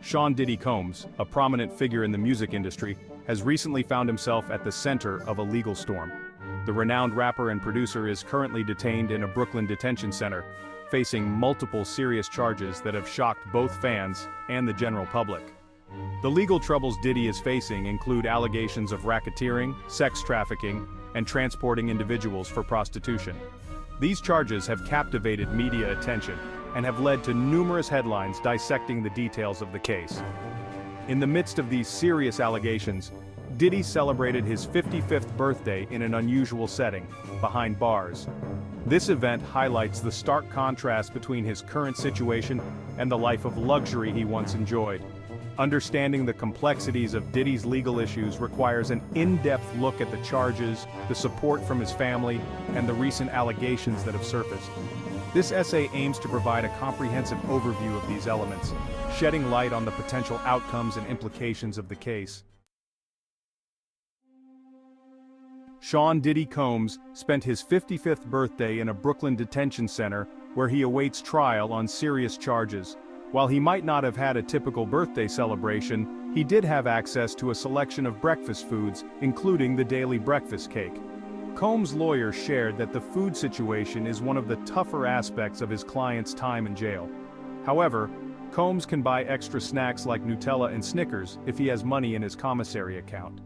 Sean "Diddy" Combs, a prominent figure in the music industry, has recently found himself at the center of a legal storm. The renowned rapper and producer is currently detained in a Brooklyn detention center, facing multiple serious charges that have shocked both fans and the general public. The legal troubles Diddy is facing include allegations of racketeering, sex trafficking, and transporting individuals for prostitution. These charges have captivated media attention and have led to numerous headlines dissecting the details of the case. In the midst of these serious allegations, Diddy celebrated his 55th birthday in an unusual setting, behind bars. This event highlights the stark contrast between his current situation and the life of luxury he once enjoyed. Understanding the complexities of Diddy's legal issues requires an in-depth look at the charges, the support from his family, and the recent allegations that have surfaced. This essay aims to provide a comprehensive overview of these elements, shedding light on the potential outcomes and implications of the case. Sean "Diddy" Combs spent his 55th birthday in a Brooklyn detention center where he awaits trial on serious charges. While he might not have had a typical birthday celebration, he did have access to a selection of breakfast foods, including the daily breakfast cake. Combs' lawyer shared that the food situation is one of the tougher aspects of his client's time in jail. However, Combs can buy extra snacks like Nutella and Snickers if he has money in his commissary account.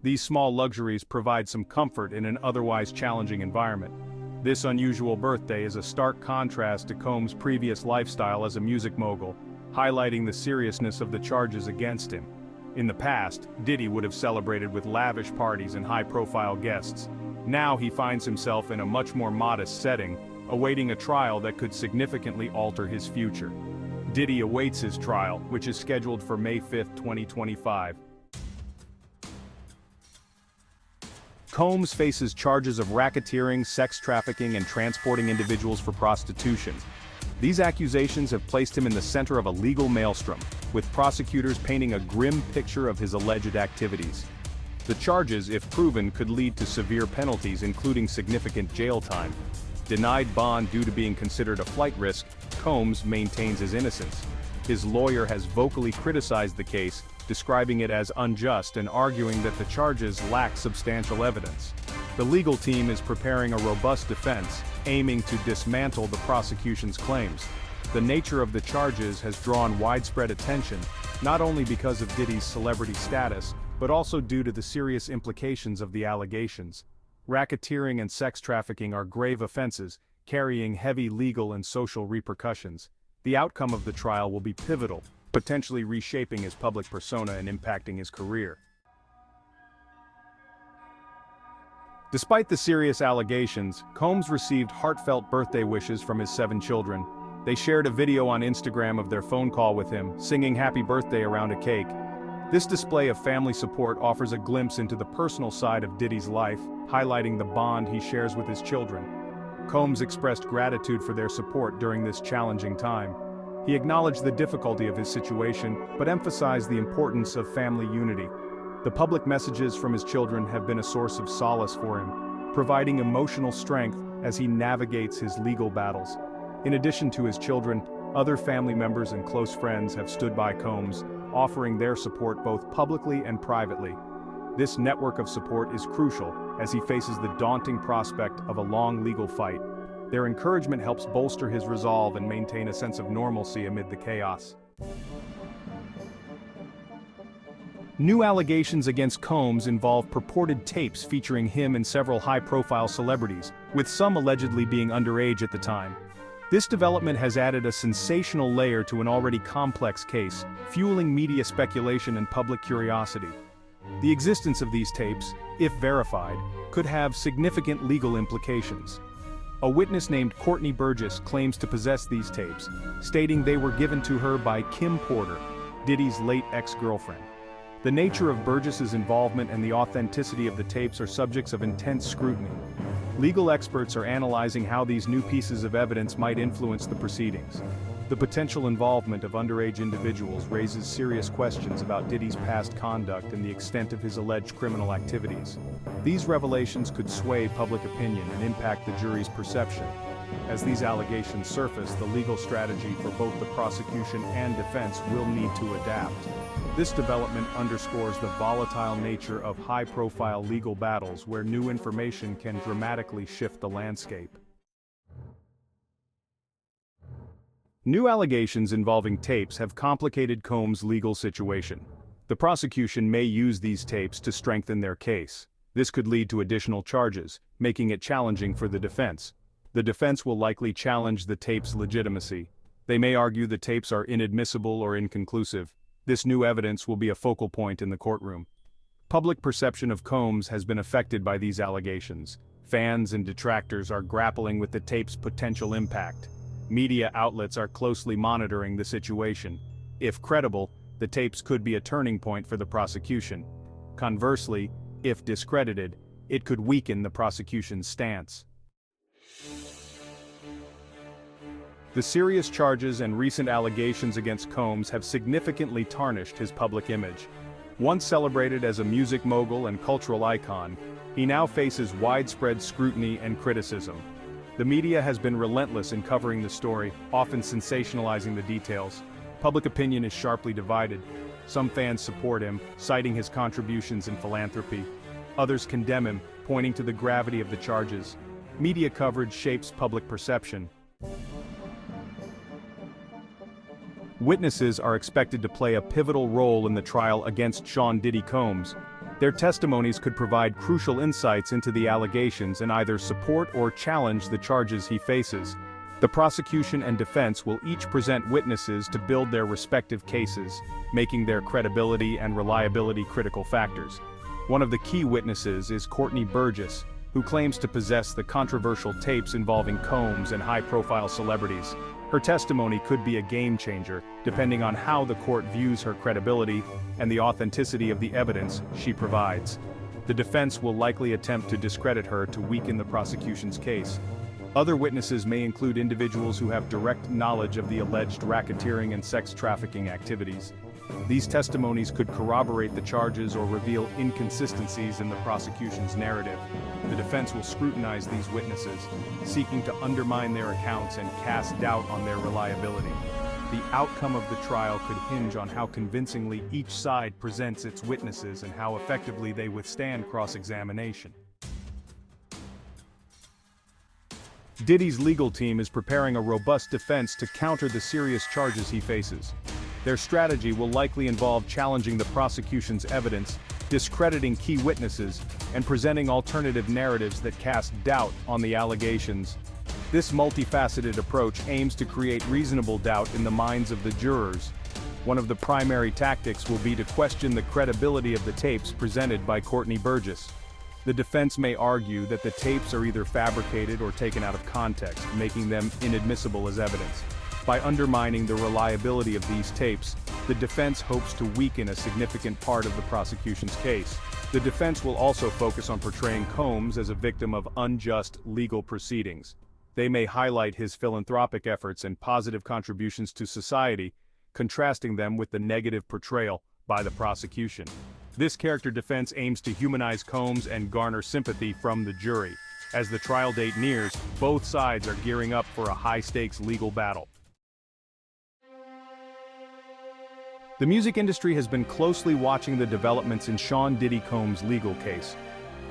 These small luxuries provide some comfort in an otherwise challenging environment. This unusual birthday is a stark contrast to Combs' previous lifestyle as a music mogul, highlighting the seriousness of the charges against him. In the past, Diddy would have celebrated with lavish parties and high-profile guests. Now he finds himself in a much more modest setting, awaiting a trial that could significantly alter his future. Diddy awaits his trial, which is scheduled for May 5, 2025. Combs faces charges of racketeering, sex trafficking, and transporting individuals for prostitution. These accusations have placed him in the center of a legal maelstrom, with prosecutors painting a grim picture of his alleged activities. The charges, if proven, could lead to severe penalties, including significant jail time. Denied bond due to being considered a flight risk, Combs maintains his innocence. His lawyer has vocally criticized the case, describing it as unjust and arguing that the charges lack substantial evidence. The legal team is preparing a robust defense, aiming to dismantle the prosecution's claims. The nature of the charges has drawn widespread attention, not only because of Diddy's celebrity status, but also due to the serious implications of the allegations. Racketeering and sex trafficking are grave offenses, carrying heavy legal and social repercussions. The outcome of the trial will be pivotal, potentially reshaping his public persona and impacting his career. Despite the serious allegations, Combs received heartfelt birthday wishes from his 7 children. They shared a video on Instagram of their phone call with him, singing happy birthday around a cake. This display of family support offers a glimpse into the personal side of Diddy's life, highlighting the bond he shares with his children. Combs expressed gratitude for their support during this challenging time. He acknowledged the difficulty of his situation, but emphasized the importance of family unity. The public messages from his children have been a source of solace for him, providing emotional strength as he navigates his legal battles. In addition to his children, other family members and close friends have stood by Combs, offering their support both publicly and privately. This network of support is crucial as he faces the daunting prospect of a long legal fight. Their encouragement helps bolster his resolve and maintain a sense of normalcy amid the chaos. New allegations against Combs involve purported tapes featuring him and several high-profile celebrities, with some allegedly being underage at the time. This development has added a sensational layer to an already complex case, fueling media speculation and public curiosity. The existence of these tapes, if verified, could have significant legal implications. A witness named Courtney Burgess claims to possess these tapes, stating they were given to her by Kim Porter, Diddy's late ex-girlfriend. The nature of Burgess's involvement and the authenticity of the tapes are subjects of intense scrutiny. Legal experts are analyzing how these new pieces of evidence might influence the proceedings. The potential involvement of underage individuals raises serious questions about Diddy's past conduct and the extent of his alleged criminal activities. These revelations could sway public opinion and impact the jury's perception. As these allegations surface, the legal strategy for both the prosecution and defense will need to adapt. This development underscores the volatile nature of high-profile legal battles where new information can dramatically shift the landscape. New allegations involving tapes have complicated Combs' legal situation. The prosecution may use these tapes to strengthen their case. This could lead to additional charges, making it challenging for the defense. The defense will likely challenge the tape's legitimacy. They may argue the tapes are inadmissible or inconclusive. This new evidence will be a focal point in the courtroom. Public perception of Combs has been affected by these allegations. Fans and detractors are grappling with the tape's potential impact. Media outlets are closely monitoring the situation. If credible, the tapes could be a turning point for the prosecution. Conversely, if discredited, it could weaken the prosecution's stance. The serious charges and recent allegations against Combs have significantly tarnished his public image. Once celebrated as a music mogul and cultural icon, he now faces widespread scrutiny and criticism. The media has been relentless in covering the story, often sensationalizing the details. Public opinion is sharply divided. Some fans support him, citing his contributions in philanthropy. Others condemn him, pointing to the gravity of the charges. Media coverage shapes public perception. Witnesses are expected to play a pivotal role in the trial against Sean "Diddy" Combs. Their testimonies could provide crucial insights into the allegations and either support or challenge the charges he faces. The prosecution and defense will each present witnesses to build their respective cases, making their credibility and reliability critical factors. One of the key witnesses is Courtney Burgess, who claims to possess the controversial tapes involving Combs and high-profile celebrities. Her testimony could be a game-changer, depending on how the court views her credibility and the authenticity of the evidence she provides. The defense will likely attempt to discredit her to weaken the prosecution's case. Other witnesses may include individuals who have direct knowledge of the alleged racketeering and sex trafficking activities. These testimonies could corroborate the charges or reveal inconsistencies in the prosecution's narrative. The defense will scrutinize these witnesses, seeking to undermine their accounts and cast doubt on their reliability. The outcome of the trial could hinge on how convincingly each side presents its witnesses and how effectively they withstand cross-examination. Diddy's legal team is preparing a robust defense to counter the serious charges he faces. Their strategy will likely involve challenging the prosecution's evidence, discrediting key witnesses, and presenting alternative narratives that cast doubt on the allegations. This multifaceted approach aims to create reasonable doubt in the minds of the jurors. One of the primary tactics will be to question the credibility of the tapes presented by Courtney Burgess. The defense may argue that the tapes are either fabricated or taken out of context, making them inadmissible as evidence. By undermining the reliability of these tapes, the defense hopes to weaken a significant part of the prosecution's case. The defense will also focus on portraying Combs as a victim of unjust legal proceedings. They may highlight his philanthropic efforts and positive contributions to society, contrasting them with the negative portrayal by the prosecution. This character defense aims to humanize Combs and garner sympathy from the jury. As the trial date nears, both sides are gearing up for a high-stakes legal battle. The music industry has been closely watching the developments in Sean "Diddy" Combs' legal case.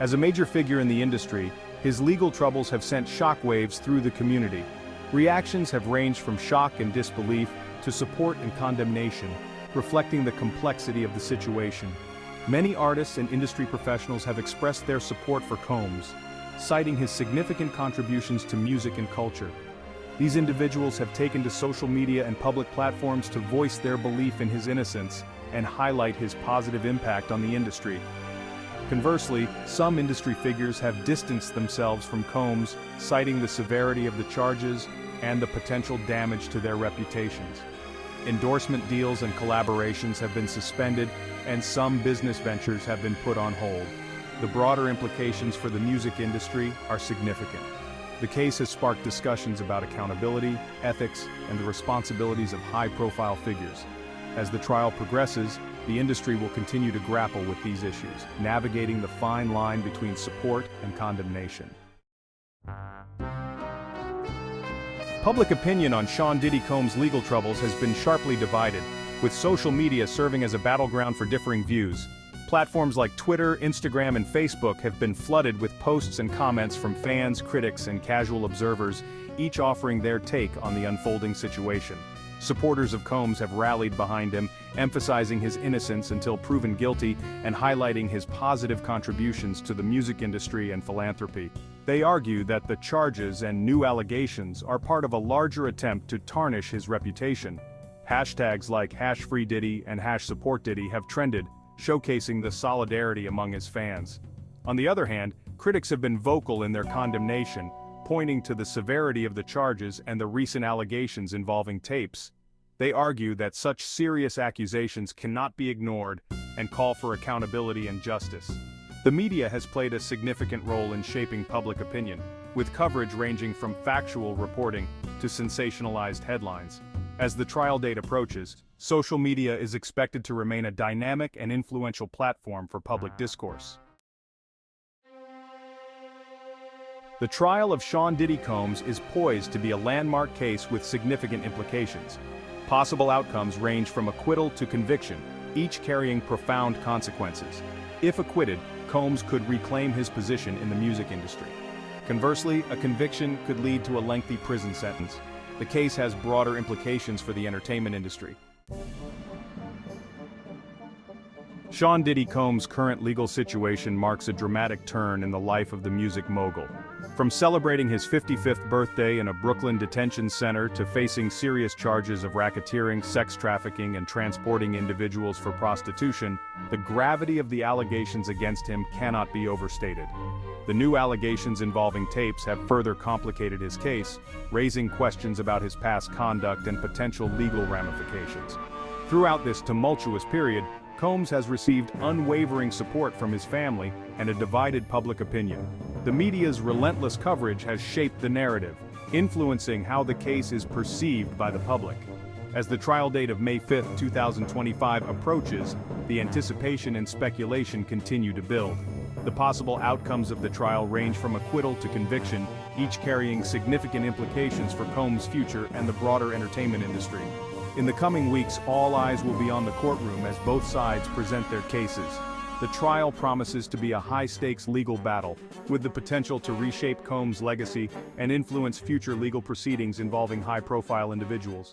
As a major figure in the industry, his legal troubles have sent shockwaves through the community. Reactions have ranged from shock and disbelief to support and condemnation, reflecting the complexity of the situation. Many artists and industry professionals have expressed their support for Combs, citing his significant contributions to music and culture. These individuals have taken to social media and public platforms to voice their belief in his innocence and highlight his positive impact on the industry. Conversely, some industry figures have distanced themselves from Combs, citing the severity of the charges and the potential damage to their reputations. Endorsement deals and collaborations have been suspended, and some business ventures have been put on hold. The broader implications for the music industry are significant. The case has sparked discussions about accountability, ethics, and the responsibilities of high-profile figures. As the trial progresses, the industry will continue to grapple with these issues, navigating the fine line between support and condemnation. Public opinion on Sean Diddy Combs' legal troubles has been sharply divided, with social media serving as a battleground for differing views. Platforms like Twitter, Instagram, and Facebook have been flooded with posts and comments from fans, critics, and casual observers, each offering their take on the unfolding situation. Supporters of Combs have rallied behind him, emphasizing his innocence until proven guilty and highlighting his positive contributions to the music industry and philanthropy. They argue that the charges and new allegations are part of a larger attempt to tarnish his reputation. Hashtags like #FreeDiddy and #SupportDiddy have trended, showcasing the solidarity among his fans. On the other hand, critics have been vocal in their condemnation, pointing to the severity of the charges and the recent allegations involving tapes. They argue that such serious accusations cannot be ignored and call for accountability and justice. The media has played a significant role in shaping public opinion, with coverage ranging from factual reporting to sensationalized headlines. As the trial date approaches, social media is expected to remain a dynamic and influential platform for public discourse. The trial of Sean Diddy Combs is poised to be a landmark case with significant implications. Possible outcomes range from acquittal to conviction, each carrying profound consequences. If acquitted, Combs could reclaim his position in the music industry. Conversely, a conviction could lead to a lengthy prison sentence. The case has broader implications for the entertainment industry. Sean Diddy Combs' current legal situation marks a dramatic turn in the life of the music mogul. From celebrating his 55th birthday in a Brooklyn detention center to facing serious charges of racketeering, sex trafficking, and transporting individuals for prostitution, the gravity of the allegations against him cannot be overstated. The new allegations involving tapes have further complicated his case, raising questions about his past conduct and potential legal ramifications. Throughout this tumultuous period, Combs has received unwavering support from his family and a divided public opinion. The media's relentless coverage has shaped the narrative, influencing how the case is perceived by the public. As the trial date of May 5, 2025 approaches, the anticipation and speculation continue to build. The possible outcomes of the trial range from acquittal to conviction, each carrying significant implications for Combs' future and the broader entertainment industry. In the coming weeks, all eyes will be on the courtroom as both sides present their cases. The trial promises to be a high-stakes legal battle, with the potential to reshape Combs' legacy and influence future legal proceedings involving high-profile individuals.